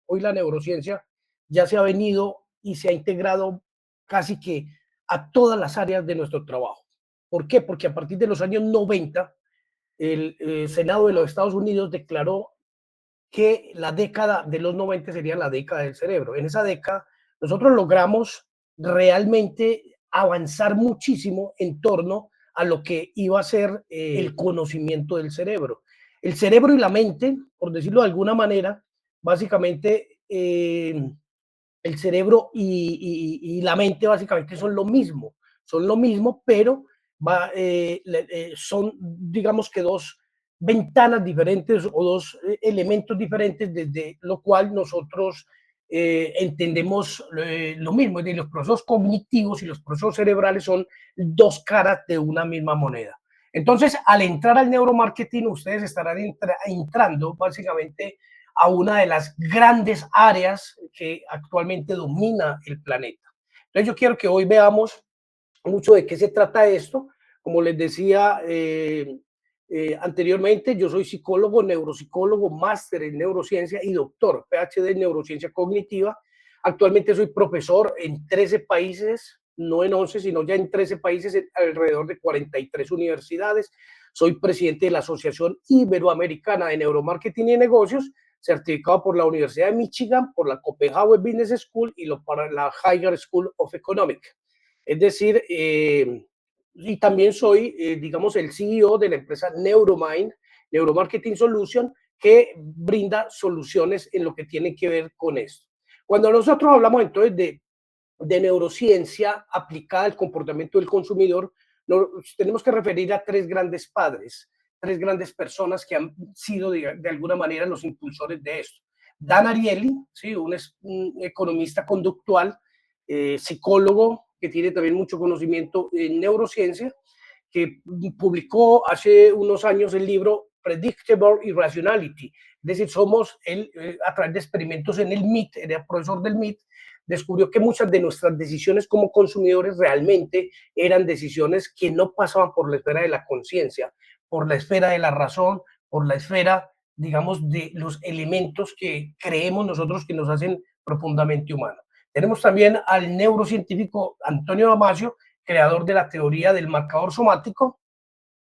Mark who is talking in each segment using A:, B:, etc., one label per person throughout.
A: Hoy la neurociencia ya se ha venido y se ha integrado casi que a todas las áreas de nuestro trabajo. ¿Por qué? Porque a partir de los años 90, el Senado de los Estados Unidos declaró que la década de los 90 sería la década del cerebro. En esa década nosotros logramos realmente avanzar muchísimo en torno a lo que iba a ser el conocimiento del cerebro. El cerebro y la mente, por decirlo de alguna manera, básicamente el cerebro y la mente básicamente son lo mismo, pero son, digamos que dos ventanas diferentes o dos elementos diferentes, desde lo cual nosotros entendemos lo mismo. Es decir, los procesos cognitivos y los procesos cerebrales son dos caras de una misma moneda. Entonces, al entrar al neuromarketing, ustedes estarán entrando básicamente a una de las grandes áreas que actualmente domina el planeta. Entonces, yo quiero que hoy veamos mucho de qué se trata esto. Como les decía anteriormente, yo soy psicólogo, neuropsicólogo, máster en neurociencia y doctor, PhD en neurociencia cognitiva. Actualmente soy profesor en 13 países, no en 11, sino ya en 13 países, en alrededor de 43 universidades. Soy presidente de la Asociación Iberoamericana de Neuromarketing y Negocios, certificado por la Universidad de Michigan, por la Copenhagen Business School y por la Higher School of Economics. Es decir, y también soy, digamos, el CEO de la empresa Neuromind, Neuromarketing Solution, que brinda soluciones en lo que tiene que ver con esto. Cuando nosotros hablamos entonces de neurociencia aplicada al comportamiento del consumidor, nos tenemos que referir a tres grandes padres, tres grandes personas que han sido de alguna manera los impulsores de esto. Dan Ariely, ¿sí? Un economista conductual, psicólogo que tiene también mucho conocimiento en neurociencia, que publicó hace unos años el libro Predictable Irrationality. Es decir, somos él, a través de experimentos en el MIT, era profesor del MIT, descubrió que muchas de nuestras decisiones como consumidores realmente eran decisiones que no pasaban por la esfera de la conciencia, por la esfera de la razón, por la esfera, digamos, de los elementos que creemos nosotros que nos hacen profundamente humanos. Tenemos también al neurocientífico Antonio Damasio, creador de la teoría del marcador somático,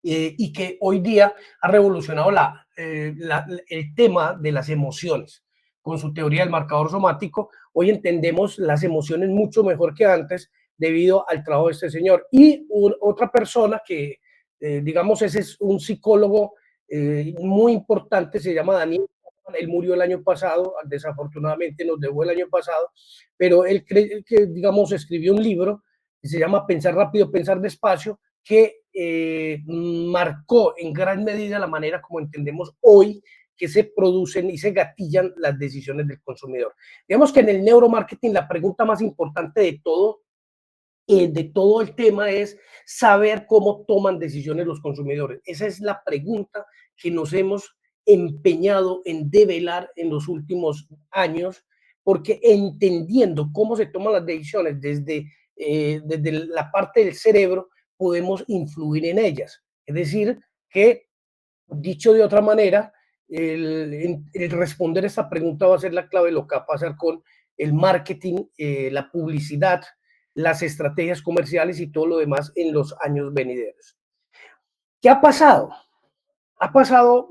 A: y que hoy día ha revolucionado el tema de las emociones. Con su teoría del marcador somático, hoy entendemos las emociones mucho mejor que antes debido al trabajo de este señor. Y otra persona que, digamos, ese es un psicólogo muy importante, se llama Daniel. Él murió el año pasado, desafortunadamente nos dejó el año pasado, pero él cree que, digamos, escribió un libro que se llama Pensar rápido, pensar despacio, que marcó en gran medida la manera como entendemos hoy que se producen y se gatillan las decisiones del consumidor. Digamos que en el neuromarketing la pregunta más importante de todo el tema es saber cómo toman decisiones los consumidores. Esa es la pregunta que nos hemos empeñado en develar en los últimos años, porque entendiendo cómo se toman las decisiones desde la parte del cerebro, podemos influir en ellas. Es decir, que dicho de otra manera, el responder esta pregunta va a ser la clave de lo que va a pasar con el marketing, la publicidad, las estrategias comerciales y todo lo demás en los años venideros. ¿Qué ha pasado? Ha pasado,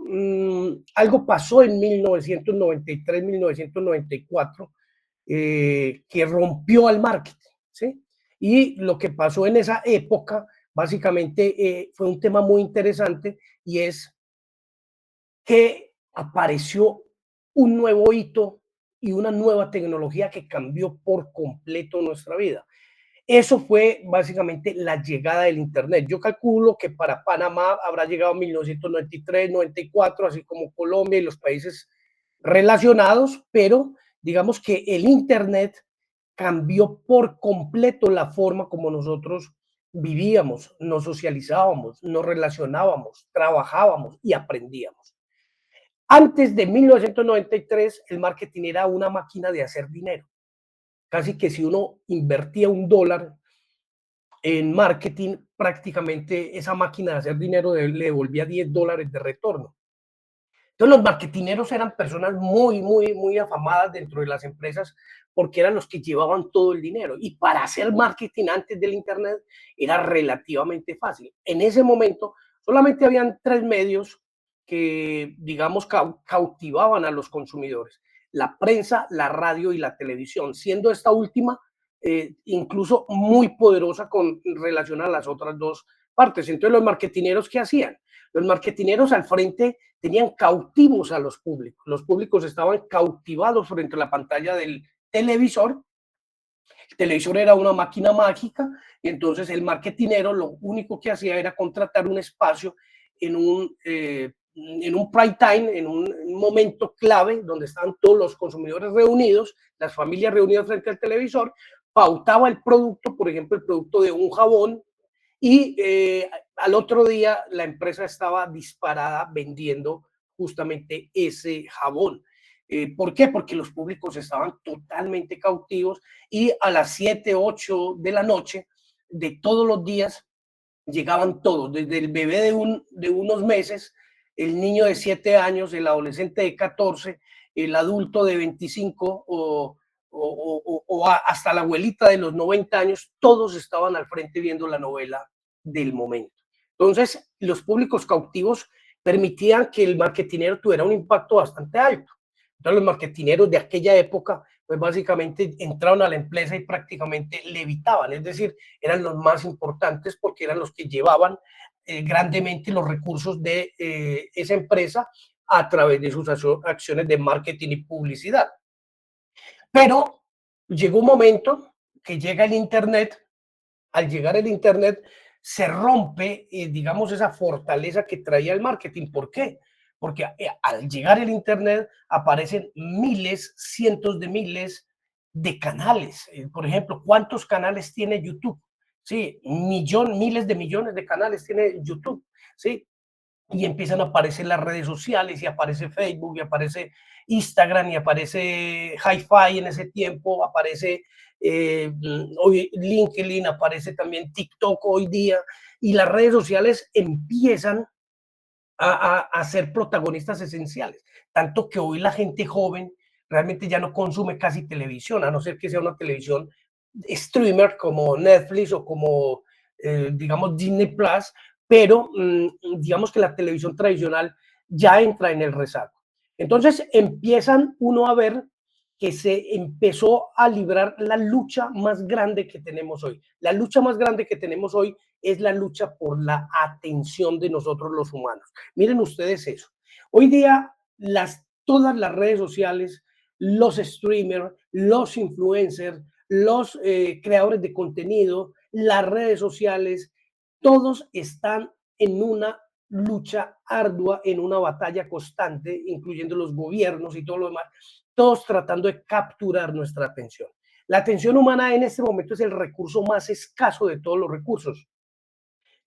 A: algo pasó en 1993, 1994, que rompió al marketing, ¿sí? Y lo que pasó en esa época, básicamente, fue un tema muy interesante y es que apareció un nuevo hito y una nueva tecnología que cambió por completo nuestra vida. Eso fue básicamente la llegada del Internet. Yo calculo que para Panamá habrá llegado en 1993, 94, así como Colombia y los países relacionados, pero digamos que el Internet cambió por completo la forma como nosotros vivíamos, nos socializábamos, nos relacionábamos, trabajábamos y aprendíamos. Antes de 1993, el marketing era una máquina de hacer dinero. Casi que si uno invertía $1 en marketing, prácticamente esa máquina de hacer dinero le devolvía $10 de retorno. Entonces los marketineros eran personas muy afamadas dentro de las empresas porque eran los que llevaban todo el dinero. Y para hacer marketing antes del Internet era relativamente fácil. En ese momento solamente habían tres medios que, digamos, cautivaban a los consumidores: la prensa, la radio y la televisión, siendo esta última incluso muy poderosa con relación a las otras dos partes. Entonces los marketineros, ¿qué hacían? Los marketineros al frente tenían cautivos a los públicos estaban cautivados frente a la pantalla del televisor. El televisor era una máquina mágica y entonces el marketinero lo único que hacía era contratar un espacio en un prime time, en un momento clave donde estaban todos los consumidores reunidos, las familias reunidas frente al televisor, pautaba el producto, por ejemplo, el producto de un jabón, y al otro día la empresa estaba disparada vendiendo justamente ese jabón. ¿Por qué? Porque los públicos estaban totalmente cautivos y a las 7, 8 de la noche de todos los días llegaban todos, desde el bebé de unos meses, el niño de 7 años, el adolescente de 14, el adulto de 25 o hasta la abuelita de los 90 años, todos estaban al frente viendo la novela del momento. Entonces, los públicos cautivos permitían que el marketinero tuviera un impacto bastante alto. Entonces, los marketineros de aquella época, pues básicamente entraron a la empresa y prácticamente levitaban, es decir, eran los más importantes porque eran los que llevaban grandemente los recursos de esa empresa a través de sus acciones de marketing y publicidad. Pero llegó un momento que llega el Internet. Al llegar el Internet se rompe, digamos, esa fortaleza que traía el marketing. ¿Por qué? Porque al llegar el Internet aparecen miles, cientos de miles de canales. Por ejemplo, ¿cuántos canales tiene YouTube? Sí, miles de millones de canales tiene YouTube. Sí, y empiezan a aparecer las redes sociales y aparece Facebook y aparece Instagram y aparece Hi-Fi en ese tiempo, aparece hoy LinkedIn, aparece también TikTok hoy día y las redes sociales empiezan a ser protagonistas esenciales, tanto que hoy la gente joven realmente ya no consume casi televisión, a no ser que sea una televisión streamer como Netflix o como, digamos, Disney Plus, pero digamos que la televisión tradicional ya entra en el rezago. Entonces empiezan uno a ver que se empezó a librar la lucha más grande que tenemos hoy. La lucha más grande que tenemos hoy es la lucha por la atención de nosotros los humanos. Miren ustedes eso. Hoy día todas las redes sociales, los streamers, los influencers, los creadores de contenido, las redes sociales, todos están en una lucha ardua, en una batalla constante, incluyendo los gobiernos y todo lo demás, todos tratando de capturar nuestra atención. La atención humana en este momento es el recurso más escaso de todos los recursos.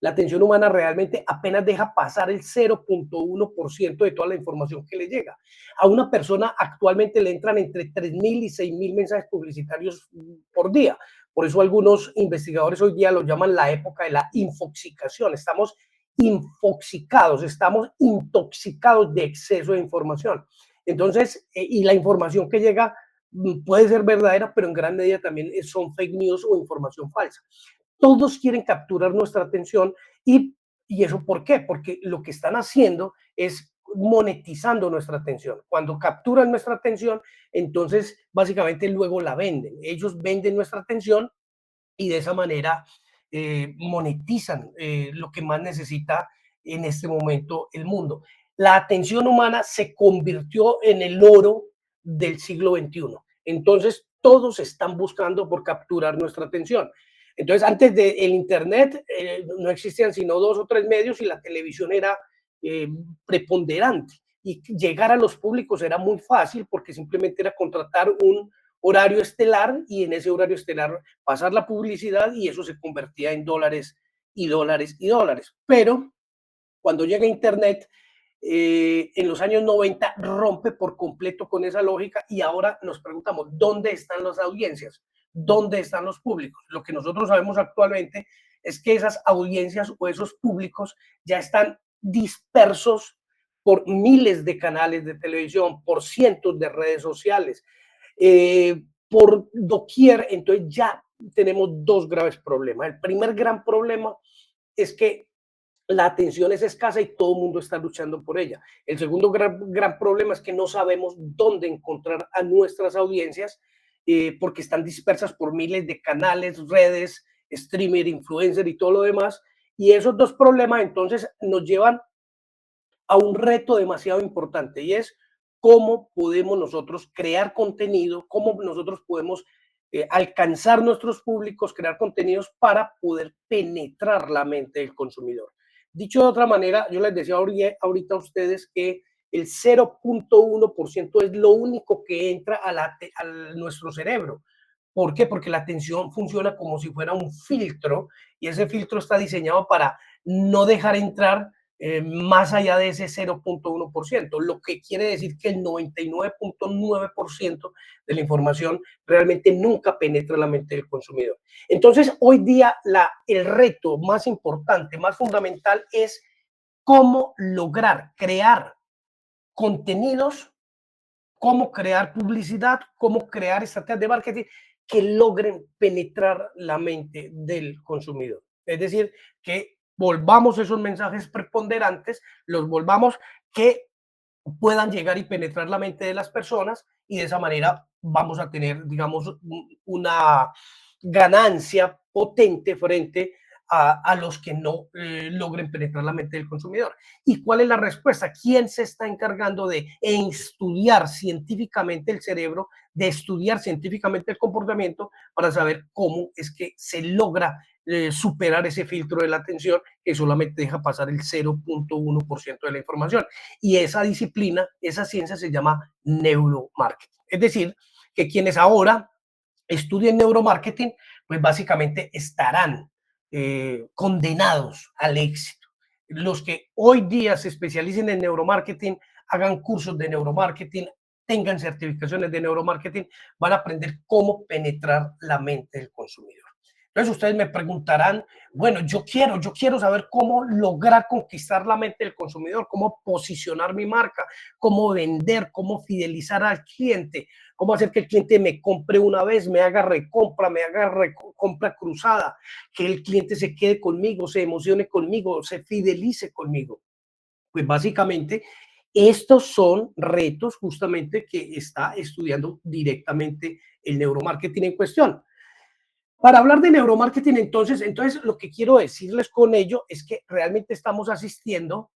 A: La atención humana realmente apenas deja pasar el 0.1% de toda la información que le llega. A una persona actualmente le entran entre 3.000 y 6.000 mensajes publicitarios por día. Por eso algunos investigadores hoy día lo llaman la época de la infoxicación. Estamos infoxicados, estamos intoxicados de exceso de información. Entonces, y la información que llega puede ser verdadera, pero en gran medida también son fake news o información falsa. Todos quieren capturar nuestra atención y eso ¿por qué? Porque lo que están haciendo es monetizando nuestra atención. Cuando capturan nuestra atención, entonces básicamente luego la venden. Ellos venden nuestra atención y de esa manera monetizan lo que más necesita en este momento el mundo. La atención humana se convirtió en el oro del siglo XXI. Entonces, todos están buscando por capturar nuestra atención. Entonces, antes del Internet no existían sino dos o tres medios y la televisión era preponderante. Y llegar a los públicos era muy fácil porque simplemente era contratar un horario estelar y en ese horario estelar pasar la publicidad y eso se convertía en dólares y dólares y dólares. Pero cuando llega Internet, en los años 90 rompe por completo con esa lógica y ahora nos preguntamos, ¿dónde están las audiencias? ¿Dónde están los públicos? Lo que nosotros sabemos actualmente es que esas audiencias o esos públicos ya están dispersos por miles de canales de televisión, por cientos de redes sociales, por doquier. Entonces ya tenemos dos graves problemas. El primer gran problema es que la atención es escasa y todo el mundo está luchando por ella. El segundo gran problema es que no sabemos dónde encontrar a nuestras audiencias, porque están dispersas por miles de canales, redes, streamer, influencer y todo lo demás. Y esos dos problemas entonces nos llevan a un reto demasiado importante, y es cómo podemos nosotros crear contenido, cómo nosotros podemos alcanzar nuestros públicos, crear contenidos para poder penetrar la mente del consumidor. Dicho de otra manera, yo les decía ahorita a ustedes que el 0.1% es lo único que entra a nuestro cerebro. ¿Por qué? Porque la atención funciona como si fuera un filtro, y ese filtro está diseñado para no dejar entrar más allá de ese 0.1%, lo que quiere decir que el 99.9% de la información realmente nunca penetra la mente del consumidor. Entonces, hoy día el reto más importante, más fundamental es cómo lograr crear contenidos, cómo crear publicidad, cómo crear estrategias de marketing que logren penetrar la mente del consumidor. Es decir, que volvamos esos mensajes preponderantes, los volvamos que puedan llegar y penetrar la mente de las personas, y de esa manera vamos a tener, digamos, una ganancia potente frente a los que no logren penetrar la mente del consumidor. ¿Y cuál es la respuesta? ¿Quién se está encargando de estudiar científicamente el cerebro, de estudiar científicamente el comportamiento para saber cómo es que se logra superar ese filtro de la atención que solamente deja pasar el 0.1% de la información? Y esa disciplina, esa ciencia se llama neuromarketing. Es decir, que quienes ahora estudien neuromarketing, pues básicamente estarán condenados al éxito. Los que hoy día se especialicen en neuromarketing, hagan cursos de neuromarketing, tengan certificaciones de neuromarketing, van a aprender cómo penetrar la mente del consumidor. Entonces ustedes me preguntarán, bueno, yo quiero saber cómo lograr conquistar la mente del consumidor, cómo posicionar mi marca, cómo vender, cómo fidelizar al cliente, cómo hacer que el cliente me compre una vez, me haga recompra, me haga compra cruzada, que el cliente se quede conmigo, se emocione conmigo, se fidelice conmigo. Pues básicamente estos son retos justamente que está estudiando directamente el neuromarketing en cuestión. Para hablar de neuromarketing, entonces lo que quiero decirles con ello es que realmente estamos asistiendo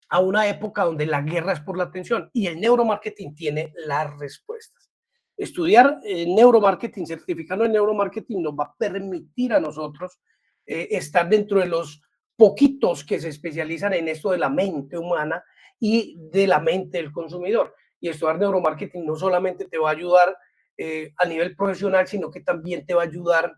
A: a una época donde la guerra es por la atención, y el neuromarketing tiene las respuestas. Estudiar neuromarketing, certificando en neuromarketing, nos va a permitir a nosotros estar dentro de los poquitos que se especializan en esto de la mente humana y de la mente del consumidor. Y estudiar neuromarketing no solamente te va a ayudar a nivel profesional, sino que también te va a ayudar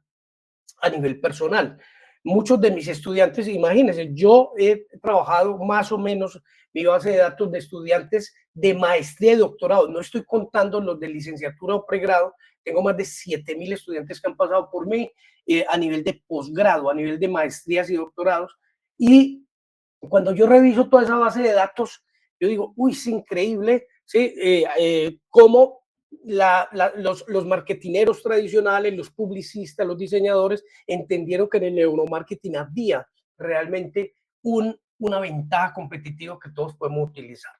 A: a nivel personal. Muchos de mis estudiantes, imagínense, yo he trabajado más o menos mi base de datos de estudiantes de maestría y doctorado. No estoy contando los de licenciatura o pregrado. Tengo más de 7,000 estudiantes que han pasado por mí a nivel de posgrado, a nivel de maestrías y doctorados. Y cuando yo reviso toda esa base de datos, yo digo, uy, es increíble, ¿sí? Cómo los marketineros tradicionales, los publicistas, los diseñadores, entendieron que en el neuromarketing había realmente una ventaja competitiva que todos podemos utilizar.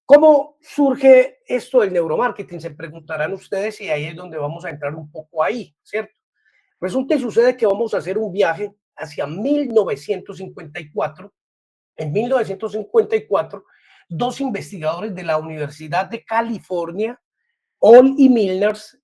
A: ¿Cómo surge esto del neuromarketing? Se preguntarán ustedes, y ahí es donde vamos a entrar un poco ahí, ¿cierto? Resulta y sucede que vamos a hacer un viaje hacia 1954. En 1954, dos investigadores de la Universidad de California, All y Milners,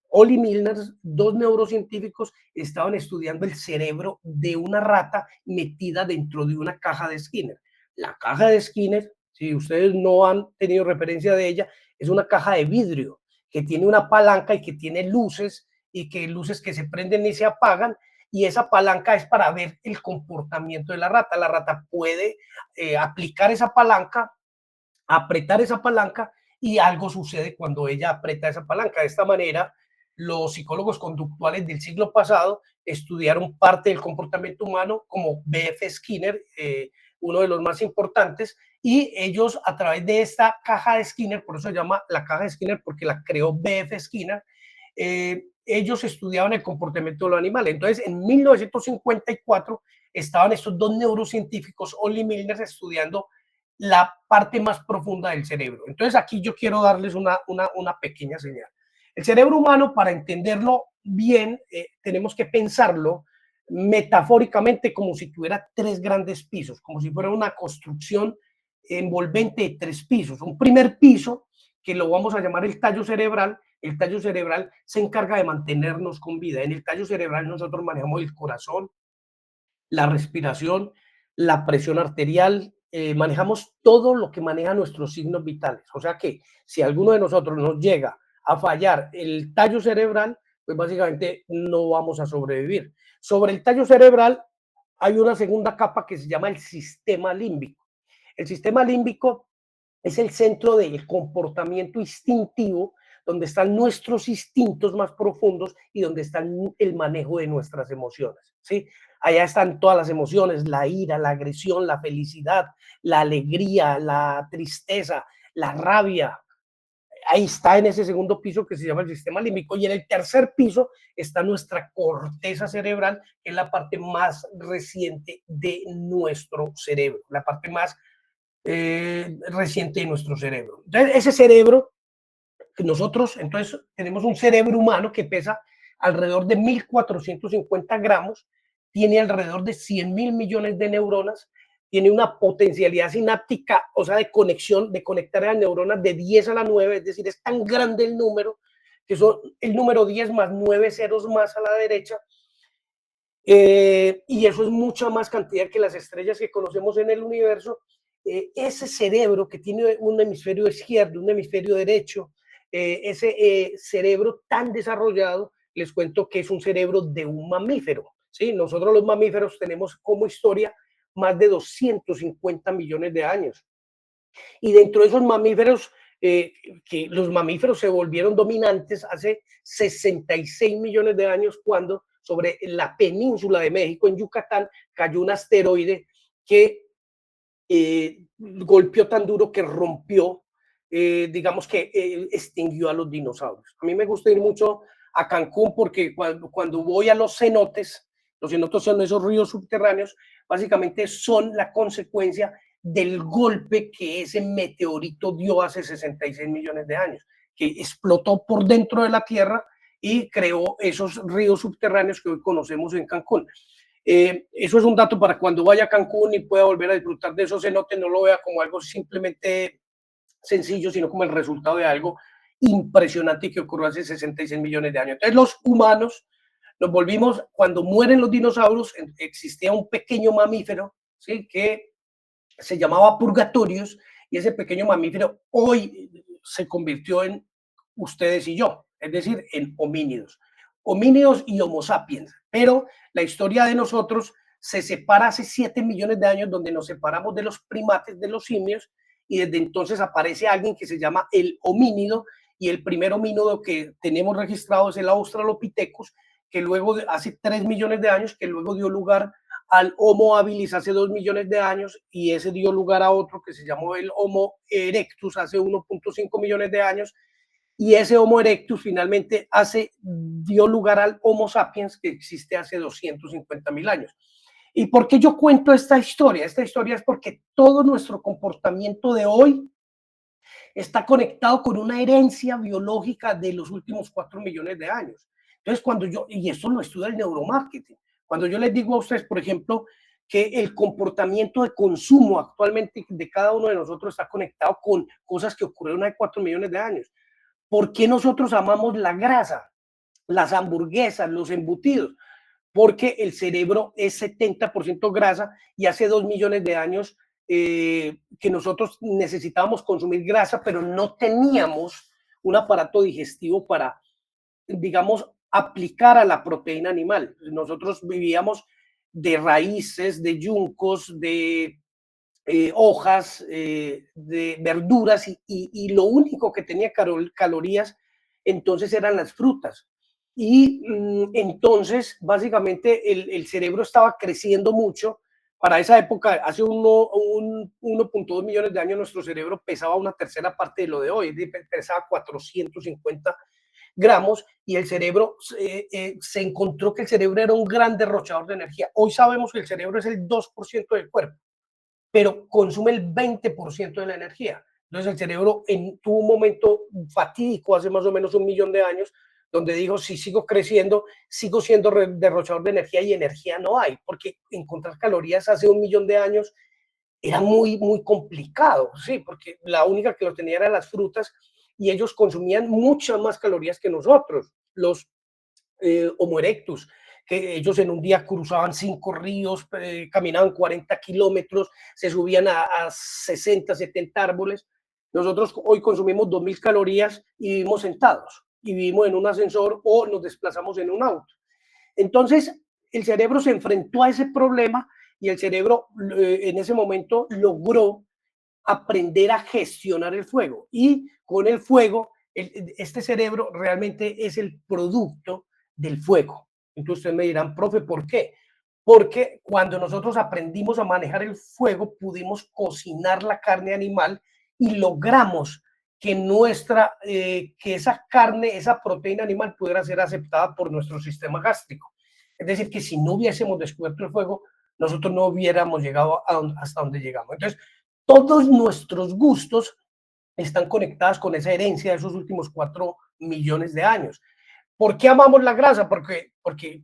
A: dos neurocientíficos, estaban estudiando el cerebro de una rata metida dentro de una caja de Skinner. La caja de Skinner, si ustedes no han tenido referencia de ella, es una caja de vidrio que tiene una palanca y que tiene luces, y que luces que se prenden y se apagan, y esa palanca es para ver el comportamiento de la rata. La rata puede aplicar esa palanca, apretar esa palanca, y algo sucede cuando ella aprieta esa palanca. De esta manera, los psicólogos conductuales del siglo pasado estudiaron parte del comportamiento humano, como B.F. Skinner, uno de los más importantes, y ellos a través de esta caja de Skinner, por eso se llama la caja de Skinner, porque la creó B.F. Skinner, ellos estudiaban el comportamiento de los animales. Entonces, en 1954 estaban estos dos neurocientíficos, Olli y Milner, estudiando la parte más profunda del cerebro. Entonces, aquí yo quiero darles una pequeña señal. El cerebro humano, para entenderlo bien, tenemos que pensarlo metafóricamente como si tuviera tres grandes pisos, como si fuera una construcción envolvente de tres pisos. Un primer piso, que lo vamos a llamar el tallo cerebral. El tallo cerebral se encarga de mantenernos con vida. En el tallo cerebral nosotros manejamos el corazón, la respiración, la presión arterial, manejamos todo lo que maneja nuestros signos vitales. O sea que si alguno de nosotros nos llega a fallar el tallo cerebral, pues básicamente no vamos a sobrevivir. Sobre el tallo cerebral hay una segunda capa que se llama el sistema límbico. El sistema límbico es el centro del comportamiento instintivo, donde están nuestros instintos más profundos y donde está el manejo de nuestras emociones, ¿sí? Allá están todas las emociones, la ira, la agresión, la felicidad, la alegría, la tristeza, la rabia. Ahí está en ese segundo piso que se llama el sistema límbico. Y en el tercer piso está nuestra corteza cerebral, que es la parte más reciente de nuestro cerebro, la parte más reciente de nuestro cerebro. Entonces, ese cerebro, nosotros entonces tenemos un cerebro humano que pesa alrededor de 1.450 gramos, tiene alrededor de 100.000 millones de neuronas, tiene una potencialidad sináptica, o sea, de conexión, de conectar a las neuronas de 10 a la 9, es decir, es tan grande el número, que son el número 10 más 9 ceros más a la derecha, y eso es mucha más cantidad que las estrellas que conocemos en el universo. Ese cerebro que tiene un hemisferio izquierdo, un hemisferio derecho, ese cerebro tan desarrollado, les cuento que es un cerebro de un mamífero, ¿sí? Nosotros los mamíferos tenemos como historia más de 250 millones de años. Y dentro de esos mamíferos, que los mamíferos se volvieron dominantes hace 66 millones de años cuando sobre la península de México, en Yucatán, cayó un asteroide que golpeó tan duro que rompió, digamos que extinguió a los dinosaurios. A mí me gusta ir mucho a Cancún porque cuando voy a los cenotes son esos ríos subterráneos, básicamente son la consecuencia del golpe que ese meteorito dio hace 66 millones de años, que explotó por dentro de la Tierra y creó esos ríos subterráneos que hoy conocemos en Cancún. Eso es un dato para cuando vaya a Cancún y pueda volver a disfrutar de esos cenotes, no lo vea como algo simplemente sencillo, sino como el resultado de algo impresionante que ocurrió hace 66 millones de años. Entonces los humanos nos volvimos, cuando mueren los dinosaurios, existía un pequeño mamífero, ¿sí?, que se llamaba Purgatorius, y ese pequeño mamífero hoy se convirtió en ustedes y yo, es decir, en homínidos y homo sapiens. Pero la historia de nosotros se separa hace 7 millones de años, donde nos separamos de los primates, de los simios, y desde entonces aparece alguien que se llama el homínido, y el primer homínido que tenemos registrado es el Australopithecus, que luego, hace 3 millones de años, que luego dio lugar al Homo habilis hace 2 millones de años, y ese dio lugar a otro que se llamó el Homo erectus hace 1.5 millones de años, y ese Homo erectus finalmente dio lugar al Homo sapiens, que existe hace 250.000 años. ¿Y por qué yo cuento esta historia? Esta historia es porque todo nuestro comportamiento de hoy está conectado con una herencia biológica de los últimos 4 millones de años. Entonces, y esto lo estudia el neuromarketing, cuando yo les digo a ustedes, por ejemplo, que el comportamiento de consumo actualmente de cada uno de nosotros está conectado con cosas que ocurrieron hace 4 millones de años. ¿Por qué nosotros amamos la grasa, las hamburguesas, los embutidos? Porque el cerebro es 70% grasa, y hace 2 millones de años que nosotros necesitábamos consumir grasa, pero no teníamos un aparato digestivo para, digamos, aplicar a la proteína animal. Nosotros vivíamos de raíces, de yuncos, de hojas, de verduras, y lo único que tenía calorías entonces eran las frutas. Y entonces básicamente el cerebro estaba creciendo mucho, Para esa época, hace 1.2 millones de años, nuestro cerebro pesaba una tercera parte de lo de hoy, pesaba 450 gramos y el cerebro se encontró que el cerebro era un gran derrochador de energía. Hoy sabemos que el cerebro es el 2% del cuerpo, pero consume el 20% de la energía. Entonces el cerebro tuvo un momento fatídico hace más o menos 1 millón de años donde dijo, si sigo creciendo, sigo siendo derrochador de energía y energía no hay, porque encontrar calorías hace 1 millón de años era muy, muy complicado, sí, porque la única que lo tenía eran las frutas y ellos consumían muchas más calorías que nosotros, los Homo erectus, que ellos en un día cruzaban 5 ríos, caminaban 40 kilómetros, se subían a 60, 70 árboles. Nosotros hoy consumimos 2.000 calorías y vivimos sentados, y vivimos en un ascensor o nos desplazamos en un auto. Entonces, el cerebro se enfrentó a ese problema y el cerebro en ese momento logró aprender a gestionar el fuego. Y con el fuego, este cerebro realmente es el producto del fuego. Entonces ustedes me dirán, profe, ¿por qué? Porque cuando nosotros aprendimos a manejar el fuego, pudimos cocinar la carne animal y logramos que que esa carne, esa proteína animal pudiera ser aceptada por nuestro sistema gástrico. Es decir, que si no hubiésemos descubierto el fuego, nosotros no hubiéramos llegado hasta donde llegamos. Entonces, todos nuestros gustos están conectados con esa herencia de esos últimos 4 millones de años. ¿Por qué amamos la grasa? Porque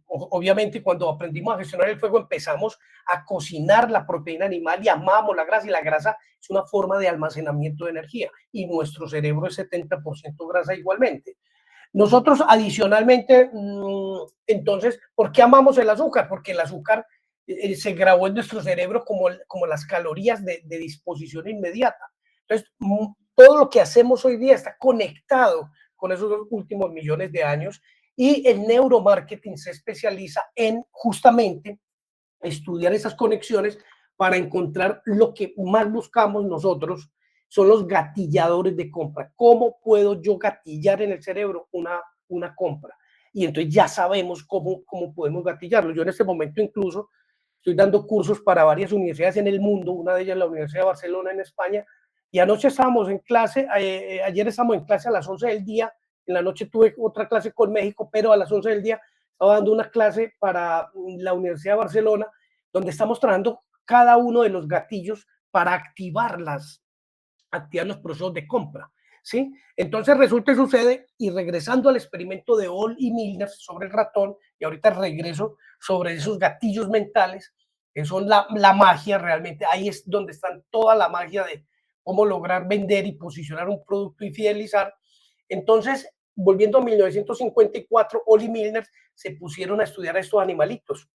A: obviamente cuando aprendimos a gestionar el fuego empezamos a cocinar la proteína animal y amamos la grasa, y la grasa es una forma de almacenamiento de energía y nuestro cerebro es 70% grasa igualmente. Nosotros adicionalmente, entonces, ¿por qué amamos el azúcar? Porque el azúcar se grabó en nuestro cerebro como las calorías de disposición inmediata. Entonces, todo lo que hacemos hoy día está conectado con esos últimos millones de años y el neuromarketing se especializa en justamente estudiar esas conexiones para encontrar lo que más buscamos nosotros, son los gatilladores de compra. ¿Cómo puedo yo gatillar en el cerebro una compra? Y entonces ya sabemos cómo podemos gatillarlo. Yo en este momento incluso estoy dando cursos para varias universidades en el mundo, una de ellas la Universidad de Barcelona en España, y anoche estábamos en clase, ayer estábamos en clase a las 11 del día, en la noche tuve otra clase con México, pero a las 11 del día estaba dando una clase para la Universidad de Barcelona, donde estamos trabajando cada uno de los gatillos para activar los procesos de compra. ¿Sí? Entonces resulta y sucede, y regresando al experimento de Hall y Milner sobre el ratón, y ahorita regreso sobre esos gatillos mentales, que son la magia realmente, ahí es donde están toda la magia de cómo lograr vender y posicionar un producto y fidelizar. Entonces, volviendo a 1954, Hall y Milner se pusieron a estudiar a estos animalitos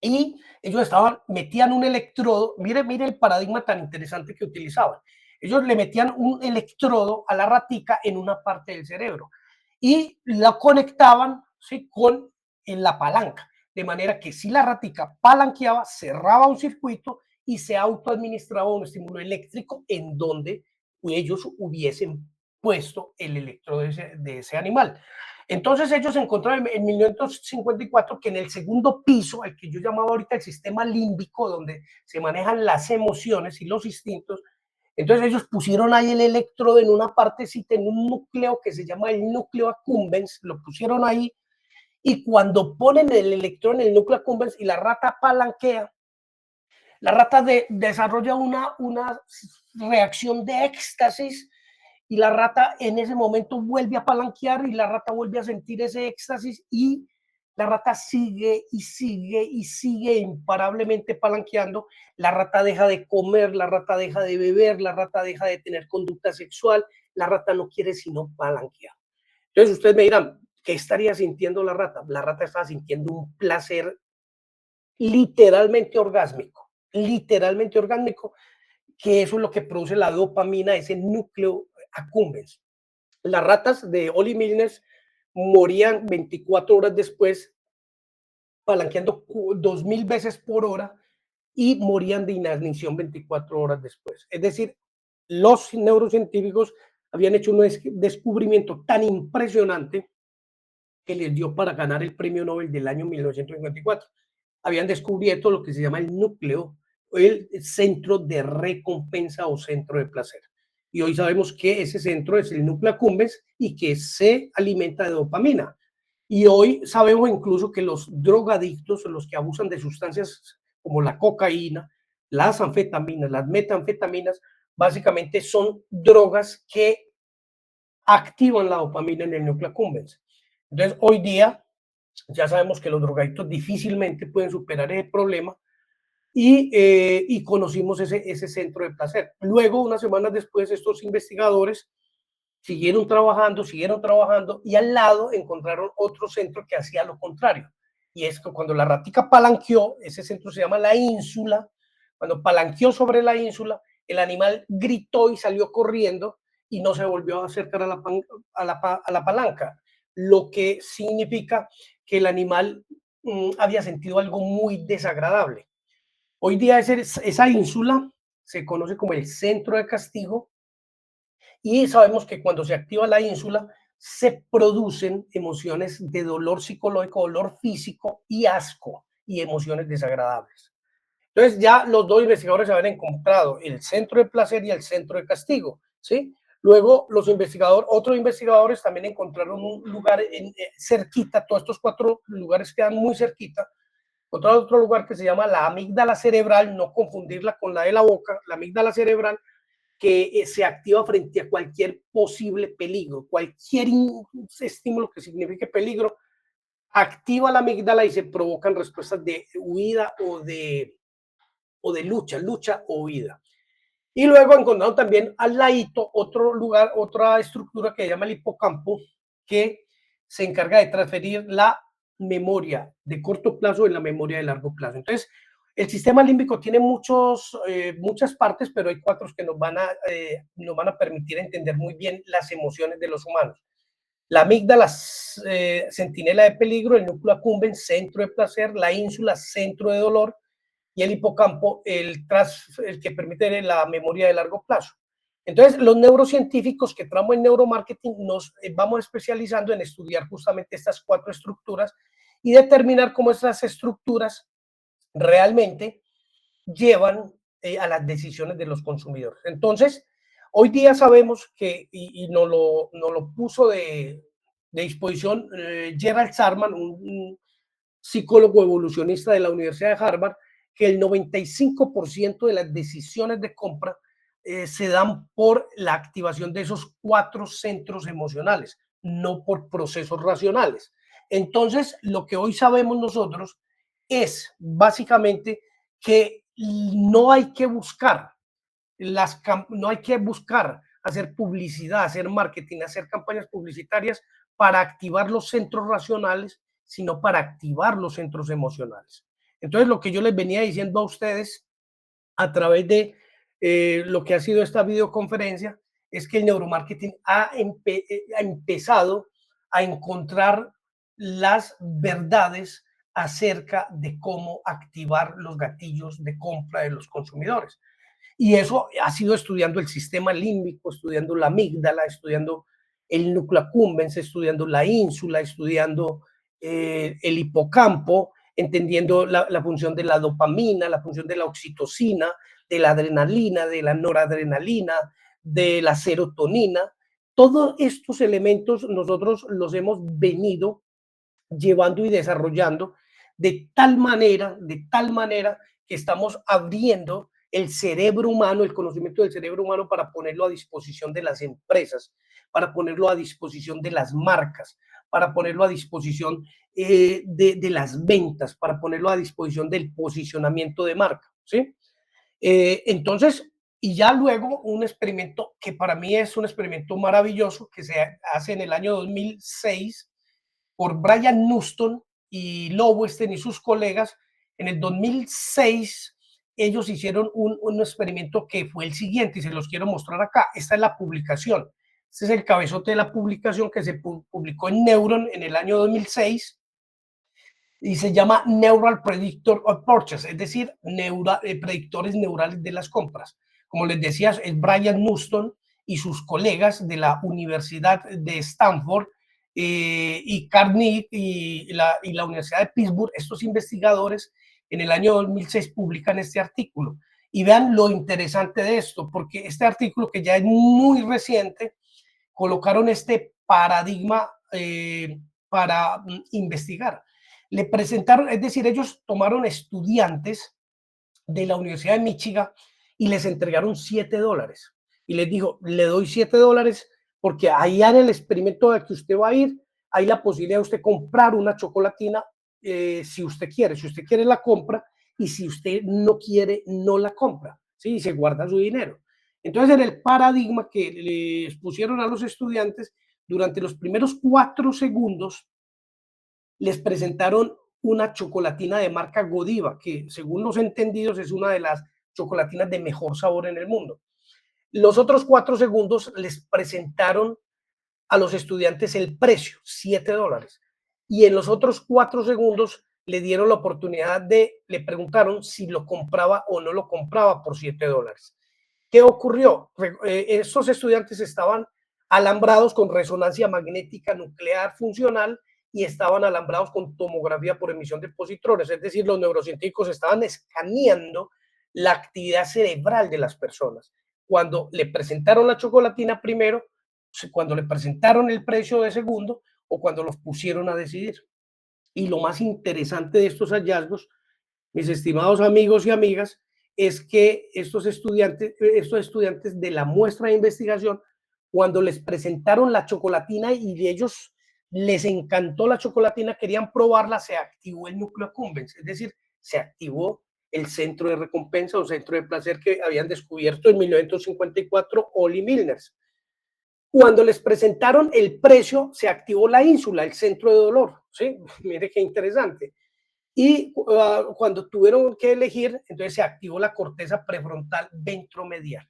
A: y ellos metían un electrodo, mire el paradigma tan interesante que utilizaban. Ellos le metían un electrodo a la ratica en una parte del cerebro y la conectaban, ¿sí?, con en la palanca, de manera que si la ratica palanqueaba, cerraba un circuito y se autoadministraba un estímulo eléctrico en donde ellos hubiesen puesto el electrodo de ese animal. Entonces ellos encontraron en 1954 que en el segundo piso, el que yo llamaba ahorita el sistema límbico, donde se manejan las emociones y los instintos, entonces ellos pusieron ahí el electrodo en una partecita, en un núcleo que se llama el núcleo accumbens, lo pusieron ahí, y cuando ponen el electrodo en el núcleo accumbens y la rata palanquea, la rata desarrolla una reacción de éxtasis y la rata en ese momento vuelve a palanquear y la rata vuelve a sentir ese éxtasis y la rata sigue y sigue y sigue imparablemente palanqueando. La rata deja de comer, la rata deja de beber, la rata deja de tener conducta sexual, la rata no quiere sino palanquear. Entonces ustedes me dirán, ¿qué estaría sintiendo la rata? La rata está sintiendo un placer literalmente orgásmico, que eso es lo que produce la dopamina, ese núcleo accumbens. Las ratas de Oli Milner morían 24 horas después, palanqueando 2000 veces por hora y morían de inanición 24 horas después. Es decir, los neurocientíficos habían hecho un descubrimiento tan impresionante que les dio para ganar el premio Nobel del año 1954. Habían descubierto lo que se llama el núcleo el centro de recompensa o centro de placer. Y hoy sabemos que ese centro es el núcleo accumbens y que se alimenta de dopamina. Y hoy sabemos incluso que los drogadictos, los que abusan de sustancias como la cocaína, las anfetaminas, las metanfetaminas, básicamente son drogas que activan la dopamina en el núcleo accumbens. Entonces, hoy día ya sabemos que los drogadictos difícilmente pueden superar ese problema y conocimos ese centro de placer. Luego, unas semanas después, estos investigadores siguieron trabajando y al lado encontraron otro centro que hacía lo contrario. Y es que cuando la ratica palanqueó, ese centro se llama la ínsula, cuando palanqueó sobre la ínsula, el animal gritó y salió corriendo y no se volvió a acercar a la palanca, lo que significa que el animal había sentido algo muy desagradable. Hoy día esa ínsula se conoce como el centro de castigo y sabemos que cuando se activa la ínsula se producen emociones de dolor psicológico, dolor físico y asco y emociones desagradables. Entonces ya los dos investigadores habían encontrado el centro de placer y el centro de castigo, ¿sí? Luego otros investigadores también encontraron un lugar cerquita, todos estos 4 lugares quedan muy cerquita, otro lugar que se llama la amígdala cerebral, no confundirla con la de la boca, la amígdala cerebral, que se activa frente a cualquier posible peligro, cualquier estímulo que signifique peligro, activa la amígdala y se provocan respuestas de huida o de lucha o huida. Y luego encontraron también al ladito otro lugar, otra estructura que se llama el hipocampo, que se encarga de transferir la memoria de corto plazo en la memoria de largo plazo. Entonces, el sistema límbico tiene muchas partes, pero hay 4 que nos van a permitir entender muy bien las emociones de los humanos. La amígdala, centinela de peligro, el núcleo accumbens, centro de placer, la ínsula, centro de dolor, y el hipocampo, el que permite la memoria de largo plazo. Entonces, los neurocientíficos que trabajamos en neuromarketing nos vamos especializando en estudiar justamente estas 4 estructuras y determinar cómo estas estructuras realmente llevan a las decisiones de los consumidores. Entonces, hoy día sabemos que, y nos lo puso de disposición Gerald Sarman, un psicólogo evolucionista de la Universidad de Harvard, que el 95% de las decisiones de compra se dan por la activación de esos 4 centros emocionales, no por procesos racionales. Entonces, lo que hoy sabemos nosotros es básicamente que no hay que buscar no hay que buscar hacer publicidad, hacer marketing, hacer campañas publicitarias para activar los centros racionales, sino para activar los centros emocionales. Entonces, lo que yo les venía diciendo a ustedes a través de lo que ha sido esta videoconferencia es que el neuromarketing ha empezado a encontrar las verdades acerca de cómo activar los gatillos de compra de los consumidores. Y eso ha sido estudiando el sistema límbico, estudiando la amígdala, estudiando el núcleo accumbens, estudiando la ínsula, estudiando el hipocampo, entendiendo la función de la dopamina, la función de la oxitocina, de la adrenalina, de la noradrenalina, de la serotonina. Todos estos elementos nosotros los hemos venido llevando y desarrollando de tal manera que estamos abriendo el cerebro humano, el conocimiento del cerebro humano para ponerlo a disposición de las empresas, para ponerlo a disposición de las marcas, para ponerlo a disposición de las ventas, para ponerlo a disposición del posicionamiento de marca, ¿sí? Entonces, y ya luego un experimento que para mí es un experimento maravilloso que se hace en el año 2006 por Brian Nuston y Lowenstein y sus colegas. En el 2006 ellos hicieron un experimento que fue el siguiente y se los quiero mostrar acá. Esta es la publicación. Este es el cabezote de la publicación que se publicó en Neuron en el año 2006 y se llama Neural Predictor of Purchase, es decir, predictores neurales de las compras. Como les decía, es Brian Nuston y sus colegas de la Universidad de Stanford y Carnegie y la Universidad de Pittsburgh, estos investigadores en el año 2006 publican este artículo. Y vean lo interesante de esto, porque este artículo, que ya es muy reciente, colocaron este paradigma para investigar. Le presentaron, es decir, ellos tomaron estudiantes de la Universidad de Michigan y les entregaron $7. Y les dijo, le doy $7 porque allá en el experimento al que usted va a ir, hay la posibilidad de usted comprar una chocolatina si usted quiere. Si usted quiere, la compra, y si usted no quiere, no la compra, ¿sí? Y se guarda su dinero. Entonces, en el paradigma que les pusieron a los estudiantes, durante los primeros 4 segundos, les presentaron una chocolatina de marca Godiva, que según los entendidos es una de las chocolatinas de mejor sabor en el mundo. Los otros 4 segundos les presentaron a los estudiantes el precio, $7. Y en los otros 4 segundos le dieron la oportunidad le preguntaron si lo compraba o no lo compraba por $7. ¿Qué ocurrió? Estos estudiantes estaban alambrados con resonancia magnética nuclear funcional y estaban alambrados con tomografía por emisión de positrones, es decir, los neurocientíficos estaban escaneando la actividad cerebral de las personas. Cuando le presentaron la chocolatina primero, cuando le presentaron el precio de segundo, o cuando los pusieron a decidir. Y lo más interesante de estos hallazgos, mis estimados amigos y amigas, es que estos estudiantes de la muestra de investigación, cuando les presentaron la chocolatina y ellos les encantó la chocolatina, querían probarla, se activó el núcleo accumbens, es decir, se activó el centro de recompensa o centro de placer que habían descubierto en 1954 Oli Milners. Cuando les presentaron el precio, se activó la ínsula, el centro de dolor, ¿sí? Mire qué interesante. Y cuando tuvieron que elegir, entonces se activó la corteza prefrontal ventromedial.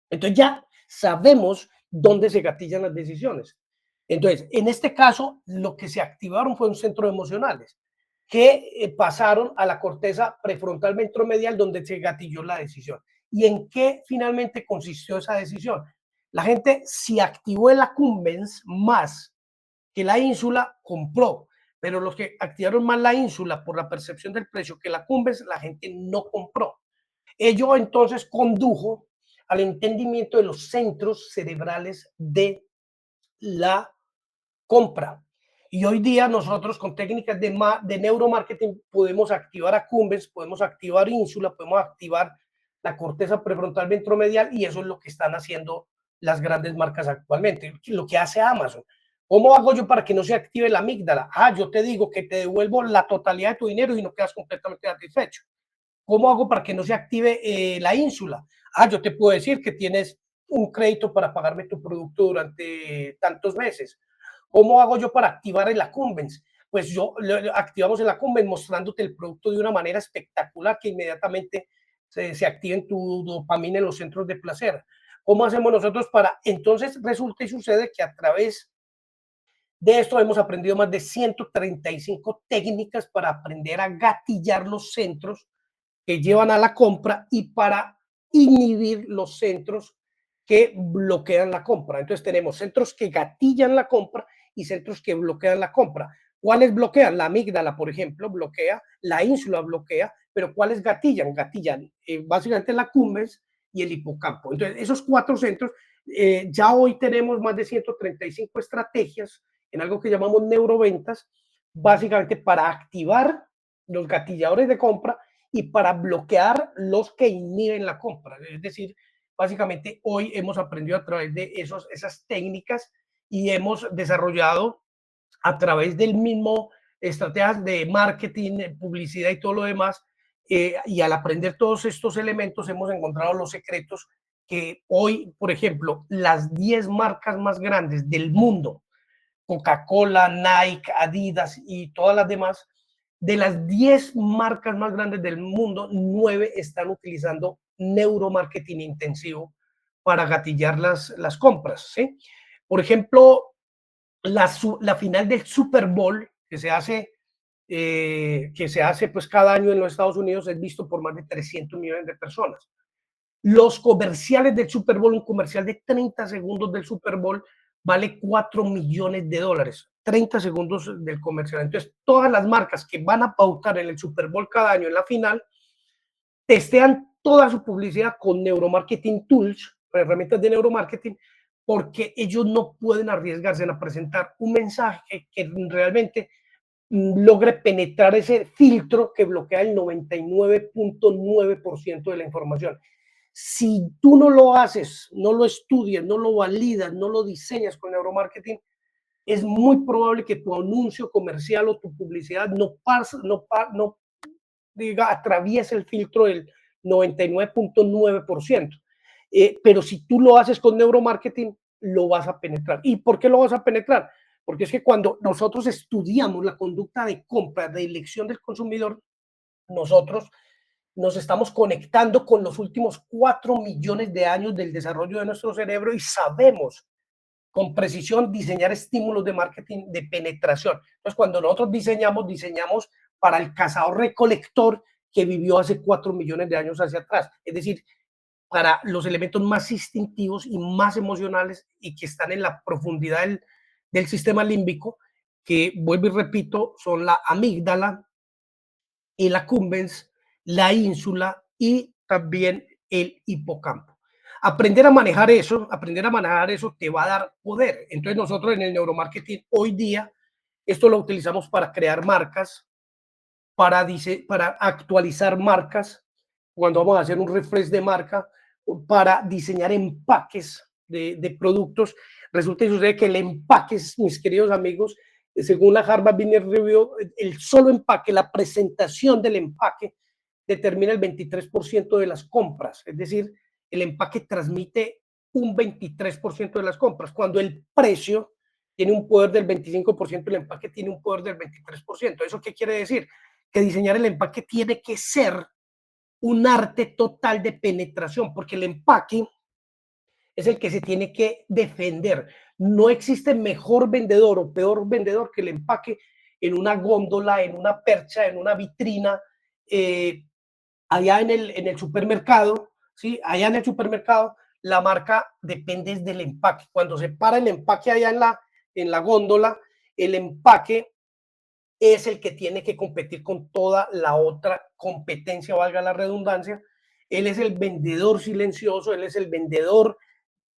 A: Entonces ya sabemos dónde se gatillan las decisiones. Entonces, en este caso, lo que se activaron fue un centro de emocionales que pasaron a la corteza prefrontal ventromedial, donde se gatilló la decisión. ¿Y en qué finalmente consistió esa decisión? La gente, si activó el accumbens más que la ínsula, compró, pero los que activaron más la ínsula por la percepción del precio que la accumbens, la gente no compró. Ello entonces condujo al entendimiento de los centros cerebrales de la compra. Y hoy día nosotros con técnicas de neuromarketing podemos activar accumbens, podemos activar ínsula, podemos activar la corteza prefrontal ventromedial, y eso es lo que están haciendo las grandes marcas actualmente, lo que hace Amazon. ¿Cómo hago yo para que no se active la amígdala? Yo te digo que te devuelvo la totalidad de tu dinero y no quedas completamente satisfecho. ¿Cómo hago para que no se active la ínsula? Yo te puedo decir que tienes un crédito para pagarme tu producto durante tantos meses. ¿Cómo hago yo para activar el accumbens? Pues activamos el accumbens mostrándote el producto de una manera espectacular que inmediatamente se active tu dopamina en los centros de placer. ¿Cómo hacemos nosotros para? Entonces resulta y sucede que a través de esto hemos aprendido más de 135 técnicas para aprender a gatillar los centros que llevan a la compra y para inhibir los centros que bloquean la compra. Entonces tenemos centros que gatillan la compra y centros que bloquean la compra. ¿Cuáles bloquean? La amígdala, por ejemplo, bloquea, la ínsula bloquea, pero ¿cuáles gatillan? Gatillan básicamente la accumbens y el hipocampo. Entonces, esos 4 centros, ya hoy tenemos más de 135 estrategias en algo que llamamos neuroventas, básicamente para activar los gatilladores de compra y para bloquear los que inhiben la compra. Es decir, básicamente hoy hemos aprendido a través de esas técnicas y hemos desarrollado a través del mismo estrategias de marketing, publicidad y todo lo demás. Y al aprender todos estos elementos hemos encontrado los secretos que hoy, por ejemplo, las 10 marcas más grandes del mundo, Coca-Cola, Nike, Adidas y todas las demás, de las 10 marcas más grandes del mundo, 9 están utilizando neuromarketing intensivo para gatillar las compras, ¿sí? Por ejemplo, la final del Super Bowl que se hace pues cada año en los Estados Unidos es visto por más de 300 millones de personas. Los comerciales del Super Bowl, un comercial de 30 segundos del Super Bowl, vale 4 millones de dólares. 30 segundos del comercial. Entonces, todas las marcas que van a pautar en el Super Bowl cada año en la final, testean toda su publicidad con Neuromarketing Tools, herramientas de neuromarketing, porque ellos no pueden arriesgarse a presentar un mensaje que realmente logre penetrar ese filtro que bloquea el 99.9% de la información. Si tú no lo haces, no lo estudias, no lo validas, no lo diseñas con neuromarketing, es muy probable que tu anuncio comercial o tu publicidad no diga, atraviese el filtro del 99.9%. Pero si tú lo haces con neuromarketing, lo vas a penetrar. ¿Y por qué lo vas a penetrar? Porque es que cuando nosotros estudiamos la conducta de compra, de elección del consumidor, nosotros nos estamos conectando con los últimos 4 millones de años del desarrollo de nuestro cerebro y sabemos con precisión diseñar estímulos de marketing de penetración. Entonces, cuando nosotros diseñamos para el cazador recolector que vivió hace 4 millones de años hacia atrás. Es decir, para los elementos más instintivos y más emocionales y que están en la profundidad del sistema límbico, que vuelvo y repito, son la amígdala, el accumbens, la ínsula y también el hipocampo. Aprender a manejar eso te va a dar poder. Entonces nosotros en el neuromarketing hoy día, esto lo utilizamos para crear marcas, para actualizar marcas, cuando vamos a hacer un refresh de marca, para diseñar empaques de productos. Resulta y sucede que el empaque, mis queridos amigos, según la Harvard Business Review, el solo empaque, la presentación del empaque, determina el 23% de las compras. Es decir, el empaque transmite un 23% de las compras, cuando el precio tiene un poder del 25%, el empaque tiene un poder del 23%. ¿Eso qué quiere decir? Que diseñar el empaque tiene que ser un arte total de penetración, porque el empaque es el que se tiene que defender. No existe mejor vendedor o peor vendedor que el empaque en una góndola, en una percha, en una vitrina, allá en el supermercado, ¿sí? Allá en el supermercado, la marca depende del empaque. Cuando se para el empaque allá en la góndola, el empaque es el que tiene que competir con toda la otra competencia, valga la redundancia. Él es el vendedor silencioso, él es el vendedor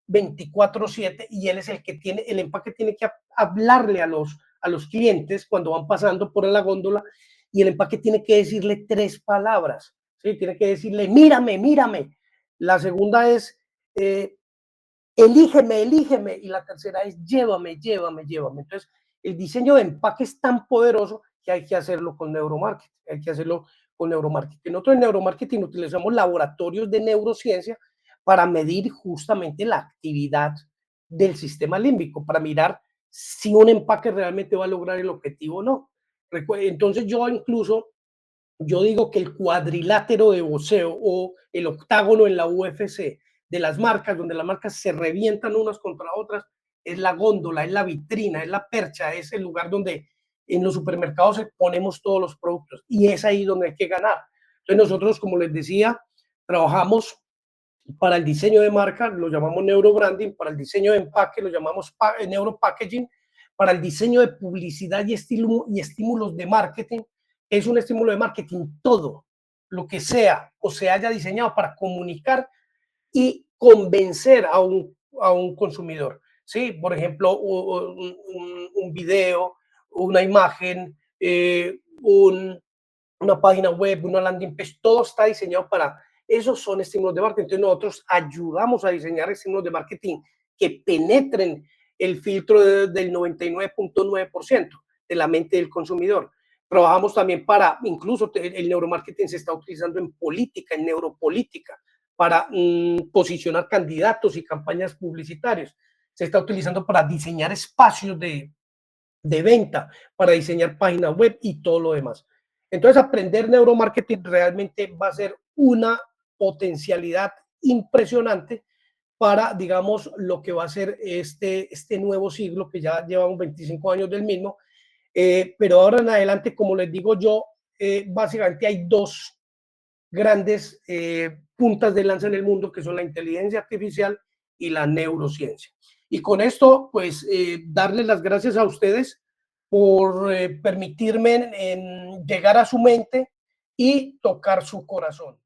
A: 24/7 y él es el que tiene, el empaque tiene que hablarle a los clientes cuando van pasando por la góndola y el empaque tiene que decirle 3 palabras, ¿sí? Tiene que decirle, mírame, mírame. La segunda es, elígeme, elígeme. Y la tercera es, llévame, llévame, llévame. Entonces, el diseño de empaque es tan poderoso que hay que hacerlo con neuromarketing, hay que hacerlo con neuromarketing. Nosotros en neuromarketing utilizamos laboratorios de neurociencia para medir justamente la actividad del sistema límbico, para mirar si un empaque realmente va a lograr el objetivo o no. Entonces yo digo que el cuadrilátero de boxeo o el octágono en la UFC de las marcas, donde las marcas se revientan unas contra otras, es la góndola, es la vitrina, es la percha, es el lugar donde en los supermercados ponemos todos los productos y es ahí donde hay que ganar. Entonces nosotros, como les decía, trabajamos para el diseño de marca, lo llamamos neurobranding, para el diseño de empaque, lo llamamos neuropackaging, para el diseño de publicidad y estímulos de marketing, es un estímulo de marketing todo lo que sea o se haya diseñado para comunicar y convencer a un consumidor. ¿Sí? Por ejemplo, un video, una imagen, una página web, una landing page, todo está diseñado para, esos son estímulos de marketing. Entonces nosotros ayudamos a diseñar estímulos de marketing que penetren el filtro del 99.9% de la mente del consumidor. Trabajamos también para, incluso el neuromarketing se está utilizando en política, en neuropolítica, para posicionar candidatos y campañas publicitarias. Se está utilizando para diseñar espacios de venta, para diseñar páginas web y todo lo demás. Entonces, aprender neuromarketing realmente va a ser una potencialidad impresionante para, digamos, lo que va a ser este nuevo siglo, que ya llevamos 25 años del mismo. Pero ahora en adelante, como les digo yo, básicamente hay dos grandes puntas de lanza en el mundo, que son la inteligencia artificial y la neurociencia. Y con esto, pues, darles las gracias a ustedes por permitirme llegar a su mente y tocar su corazón.